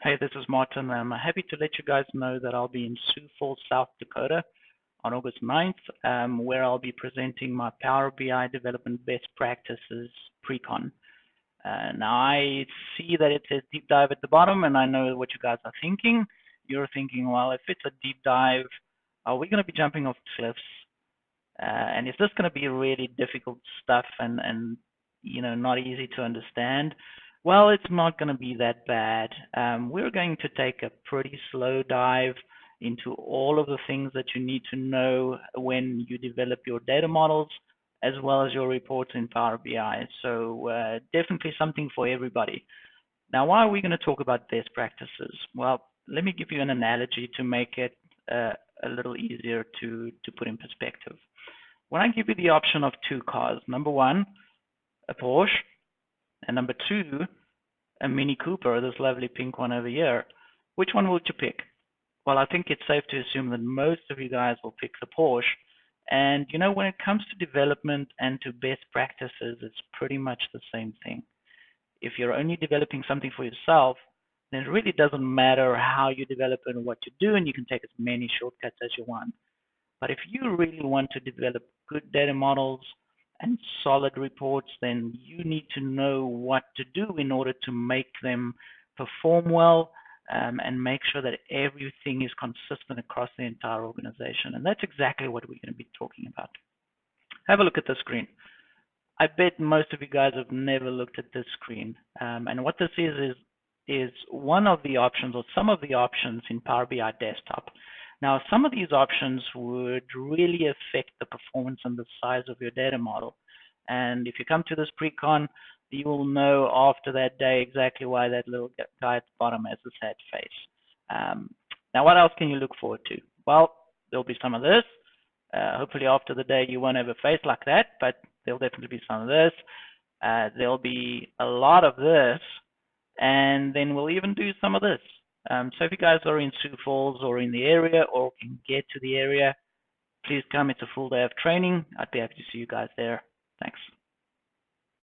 Hey, this is Martin. I'm happy to let you guys know that I'll be in Sioux Falls, South Dakota on August 9th, where I'll be presenting my Power BI development best practices pre-con. Now, I see that it says deep dive at the bottom, and I know what you guys are thinking. You're thinking, well, if it's a deep dive, are we going to be jumping off cliffs? And is this going to be really difficult stuff and not easy to understand? Well, it's not going to be that bad. We're going to take a pretty slow dive into all of the things that you need to know when you develop your data models as well as your reports in Power BI. So definitely something for everybody. Now, why are we going to talk about best practices? Well, let me give you an analogy to make it a little easier to put in perspective. When I give you the option of two cars, number one, a Porsche, and number two, a Mini Cooper, this lovely pink one over here, which one would you pick? Well, I think it's safe to assume that most of you guys will pick the Porsche. And when it comes to development and to best practices, it's pretty much the same thing. If you're only developing something for yourself, then it really doesn't matter how you develop it and what you do, and you can take as many shortcuts as you want. But if you really want to develop good data models and solid reports, then you need to know what to do in order to make them perform well and make sure that everything is consistent across the entire organization. And that's exactly what we're going to be talking about. Have a look at the screen. I bet most of you guys have never looked at this screen. And what this is one of the options or some of the options in Power BI Desktop. Now, some of these options would really affect the performance and the size of your data model. And if you come to this pre-con, you will know after that day exactly why that little guy at the bottom has a sad face. Now, what else can you look forward to? Well, there'll be some of this. Hopefully after the day you won't have a face like that, but there'll definitely be some of this. There'll be a lot of this, and then we'll even do some of this. So if you guys are in Sioux Falls or in the area or can get to the area, please come. It's a full day of training. I'd be happy to see you guys there. Thanks.